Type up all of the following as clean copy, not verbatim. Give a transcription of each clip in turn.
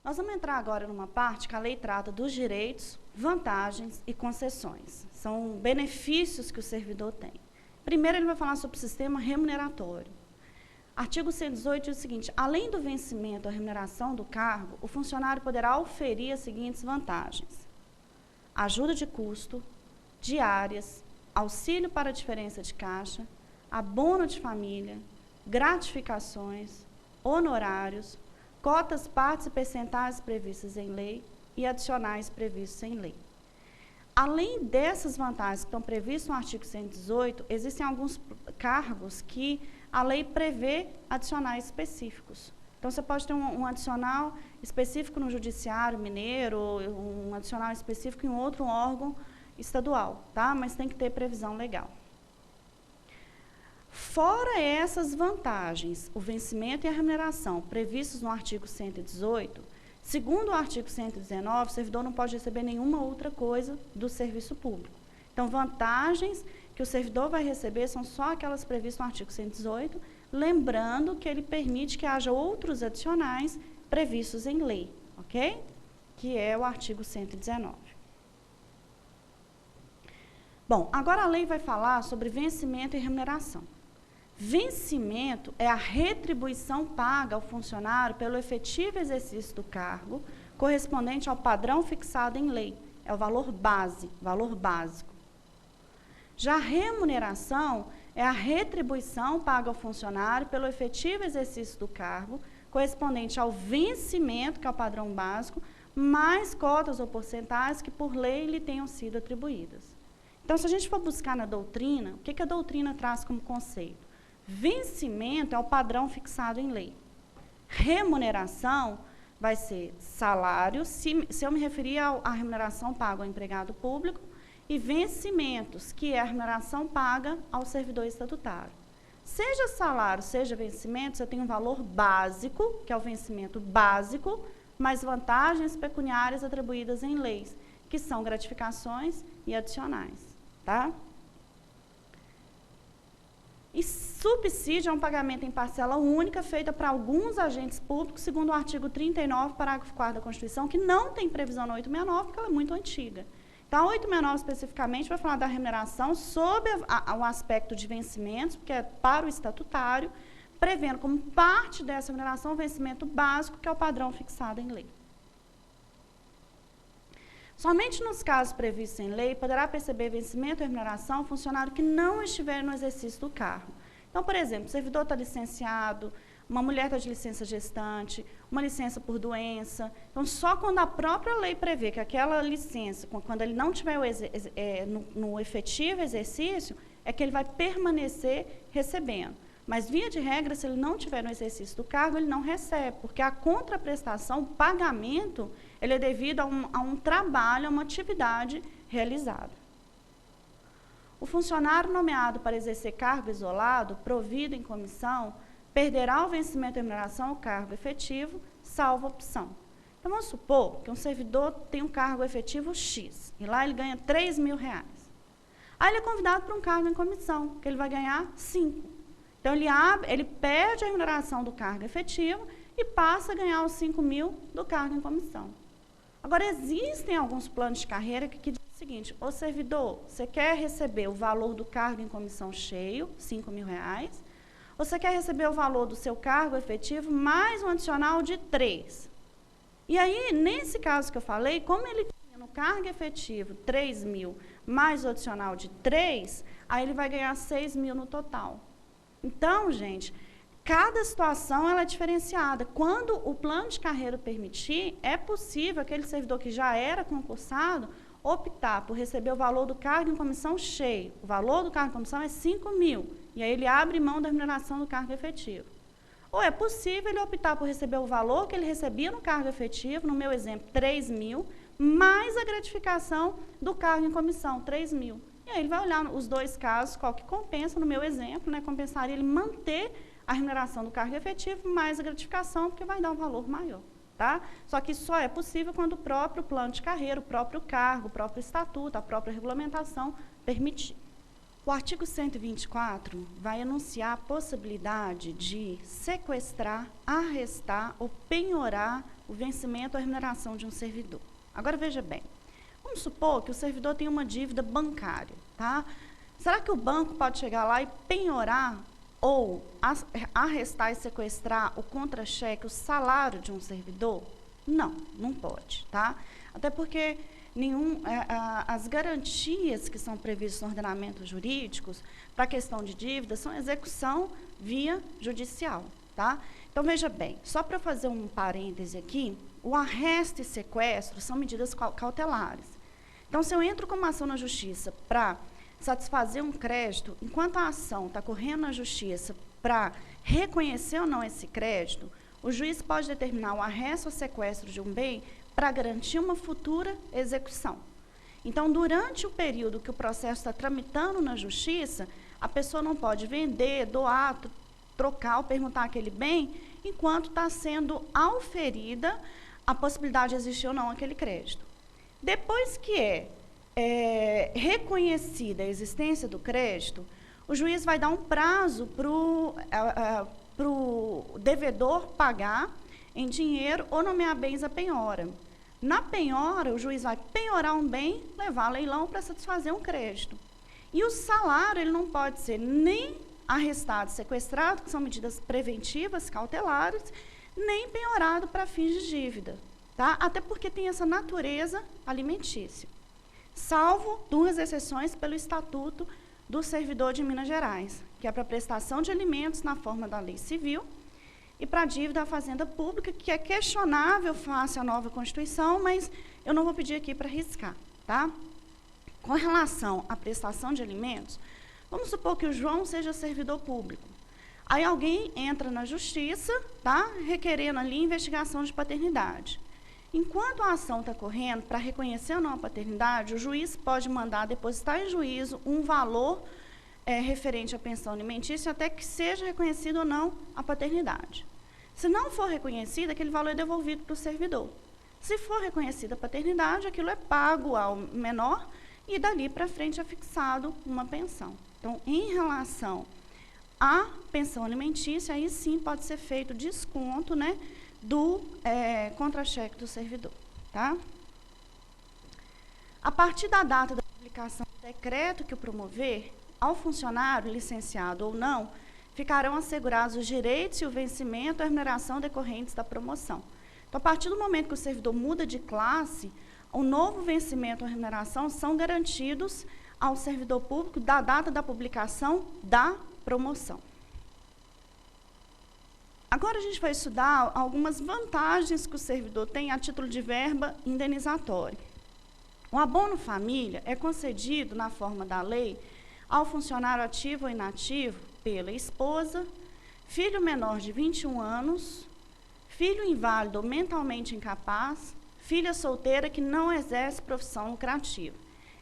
Nós vamos entrar agora numa parte que a lei trata dos direitos, vantagens e concessões. São benefícios que o servidor tem. Primeiro, ele vai falar sobre o sistema remuneratório. Artigo 118 diz o seguinte: além do vencimento da remuneração do cargo, o funcionário poderá oferir as seguintes vantagens: ajuda de custo, diárias, auxílio para a diferença de caixa, abono de família, gratificações, honorários, cotas, partes e percentuais previstas em lei e adicionais previstos em lei. Além dessas vantagens que estão previstas no artigo 118, existem alguns cargos que a lei prevê adicionais específicos. Então, você pode ter um adicional específico no Judiciário Mineiro, um adicional específico em outro órgão estadual, tá? Mas tem que ter previsão legal. Fora essas vantagens, o vencimento e a remuneração previstos no artigo 118, segundo o artigo 119, o servidor não pode receber nenhuma outra coisa do serviço público. Então, vantagens que o servidor vai receber são só aquelas previstas no artigo 118, lembrando que ele permite que haja outros adicionais previstos em lei, ok? Que é o artigo 119. Bom, agora a lei vai falar sobre vencimento e remuneração. Vencimento é a retribuição paga ao funcionário pelo efetivo exercício do cargo, correspondente ao padrão fixado em lei. É o valor base, valor básico. Já a remuneração é a retribuição paga ao funcionário pelo efetivo exercício do cargo, correspondente ao vencimento, que é o padrão básico, mais cotas ou porcentagens que por lei lhe tenham sido atribuídas. Então, se a gente for buscar na doutrina, o que a doutrina traz como conceito? Vencimento é o padrão fixado em lei. Remuneração vai ser salário, se eu me referir à remuneração paga ao empregado público, e vencimentos, que é a remuneração paga ao servidor estatutário. Seja salário, seja vencimento, você tem um valor básico, que é o vencimento básico, mais vantagens pecuniárias atribuídas em leis, que são gratificações e adicionais, tá? E subsídio é um pagamento em parcela única feita para alguns agentes públicos, segundo o artigo 39, parágrafo 4º da Constituição, que não tem previsão na 869, porque ela é muito antiga. Então, a 869, especificamente, vai falar da remuneração sob o aspecto de vencimentos, porque é para o estatutário, prevendo como parte dessa remuneração o vencimento básico, que é o padrão fixado em lei. Somente nos casos previstos em lei poderá perceber vencimento e remuneração o funcionário que não estiver no exercício do cargo. Então, por exemplo, o servidor está licenciado, uma mulher está de licença gestante, uma licença por doença. Então, só quando a própria lei prevê que aquela licença, quando ele não estiver no efetivo exercício, é que ele vai permanecer recebendo. Mas, via de regra, se ele não estiver no exercício do cargo, ele não recebe, porque a contraprestação, o pagamento, ele é devido a um trabalho, a uma atividade realizada. O funcionário nomeado para exercer cargo isolado, provido em comissão, perderá o vencimento e remuneração ao cargo efetivo, salvo opção. Então, vamos supor que um servidor tem um cargo efetivo X, e lá ele ganha R$3.000. Aí ele é convidado para um cargo em comissão, que ele vai ganhar 5. Então, ele perde a remuneração do cargo efetivo e passa a ganhar os 5.000 do cargo em comissão. Agora, existem alguns planos de carreira que dizem o seguinte: ô servidor, você quer receber o valor do cargo em comissão cheio, R$5.000, ou você quer receber o valor do seu cargo efetivo mais um adicional de 3? E aí, nesse caso que eu falei, como ele tinha no cargo efetivo 3.000 mais o adicional de 3, aí ele vai ganhar 6.000 no total. Então, gente, cada situação ela é diferenciada. Quando o plano de carreira permitir, é possível aquele servidor que já era concursado optar por receber o valor do cargo em comissão cheio. O valor do cargo em comissão é 5.000, e aí ele abre mão da remuneração do cargo efetivo. Ou é possível ele optar por receber o valor que ele recebia no cargo efetivo, no meu exemplo, 3.000, mais a gratificação do cargo em comissão, 3.000. E aí ele vai olhar os dois casos, qual que compensa, no meu exemplo, né, compensaria ele manter a remuneração do cargo efetivo mais a gratificação, porque vai dar um valor maior. Tá? Só que isso só é possível quando o próprio plano de carreira, o próprio cargo, o próprio estatuto, a própria regulamentação permitir. O artigo 124 vai anunciar a possibilidade de sequestrar, arrestar ou penhorar o vencimento ou a remuneração de um servidor. Agora, veja bem, vamos supor que o servidor tem uma dívida bancária, tá? Será que o banco pode chegar lá e penhorar ou arrestar e sequestrar o contra-cheque, o salário de um servidor? Não, não pode, tá? Até porque as garantias que são previstas no ordenamento jurídicos para a questão de dívida são execução via judicial, tá? Então, veja bem, só para fazer um parêntese aqui, o arresto e sequestro são medidas cautelares. Então, se eu entro com uma ação na justiça para satisfazer um crédito, enquanto a ação está correndo na justiça para reconhecer ou não esse crédito, o juiz pode determinar o arresto ou sequestro de um bem para garantir uma futura execução. Então, durante o período que o processo está tramitando na justiça, a pessoa não pode vender, doar, trocar ou permutar aquele bem, enquanto está sendo auferida a possibilidade de existir ou não aquele crédito. Depois que é reconhecida a existência do crédito, o juiz vai dar um prazo para o devedor pagar em dinheiro ou nomear bens à penhora. Na penhora, o juiz vai penhorar um bem, levar a leilão para satisfazer um crédito. E o salário ele não pode ser nem arrestado, sequestrado, que são medidas preventivas, cautelares, nem penhorado para fins de dívida, tá? Até porque tem essa natureza alimentícia. Salvo duas exceções pelo Estatuto do Servidor de Minas Gerais, que é para prestação de alimentos na forma da lei civil, e para a dívida à Fazenda Pública, que é questionável face à nova Constituição, mas eu não vou pedir aqui para arriscar, tá? Com relação à prestação de alimentos, vamos supor que o João seja servidor público. Aí alguém entra na justiça, tá? Requerendo ali investigação de paternidade. Enquanto a ação está correndo, para reconhecer ou não a paternidade, o juiz pode mandar depositar em juízo um valor referente à pensão alimentícia até que seja reconhecido ou não a paternidade. Se não for reconhecida, aquele valor é devolvido para o servidor. Se for reconhecida a paternidade, aquilo é pago ao menor e dali para frente é fixado uma pensão. Então, em relação à pensão alimentícia, aí sim pode ser feito desconto, né, do contra-cheque do servidor. Tá? A partir da data da publicação do decreto que o promover, ao funcionário, licenciado ou não, ficarão assegurados os direitos e o vencimento e a remuneração decorrentes da promoção. Então, a partir do momento que o servidor muda de classe, o novo vencimento e a remuneração são garantidos ao servidor público da data da publicação da promoção. Agora a gente vai estudar algumas vantagens que o servidor tem a título de verba indenizatória. O abono família é concedido na forma da lei ao funcionário ativo ou inativo pela esposa, filho menor de 21 anos, filho inválido ou mentalmente incapaz, filha solteira que não exerce profissão lucrativa.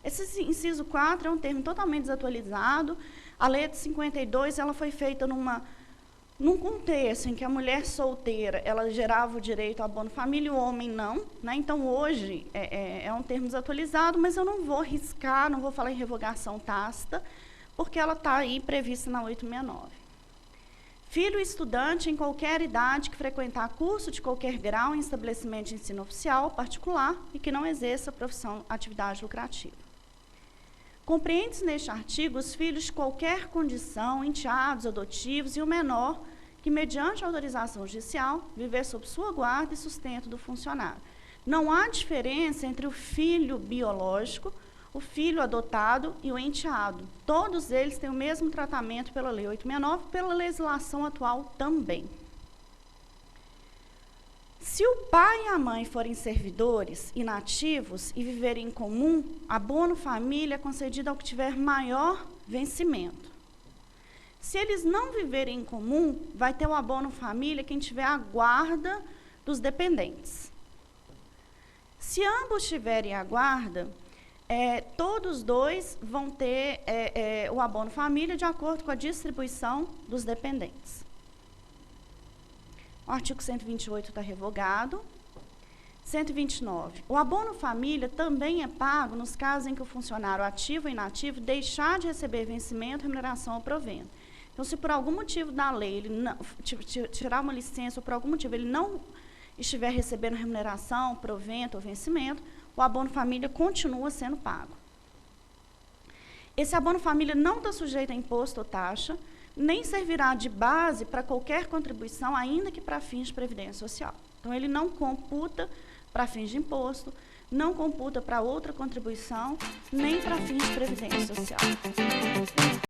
Esse inciso 4 é um termo totalmente desatualizado. A lei de 52 ela foi feita num contexto em que a mulher solteira ela gerava o direito ao abono família e o homem não, né? Então, hoje, é um termo desatualizado, mas eu não vou riscar, não vou falar em revogação tácita, porque ela está aí prevista na 869. Filho estudante em qualquer idade que frequentar curso de qualquer grau em estabelecimento de ensino oficial, particular, e que não exerça profissão, atividade lucrativa. Compreende-se neste artigo os filhos de qualquer condição, enteados, adotivos e o menor que, mediante autorização judicial, viver sob sua guarda e sustento do funcionário. Não há diferença entre o filho biológico, o filho adotado e o enteado. Todos eles têm o mesmo tratamento pela Lei 869 e pela legislação atual também. Se o pai e a mãe forem servidores inativos e viverem em comum, abono família é concedido ao que tiver maior vencimento. Se eles não viverem em comum, vai ter o abono família quem tiver a guarda dos dependentes. Se ambos tiverem a guarda, todos dois vão ter o abono família de acordo com a distribuição dos dependentes. O artigo 128 está revogado. 129. O abono família também é pago nos casos em que o funcionário ativo ou inativo deixar de receber vencimento, remuneração ou provento. Então, se por algum motivo da lei ele não, tirar uma licença ou por algum motivo ele não estiver recebendo remuneração, provento ou vencimento, o abono família continua sendo pago. Esse abono família não está sujeito a imposto ou taxa, nem servirá de base para qualquer contribuição, ainda que para fins de previdência social. Então, ele não computa para fins de imposto, não computa para outra contribuição, nem para fins de previdência social.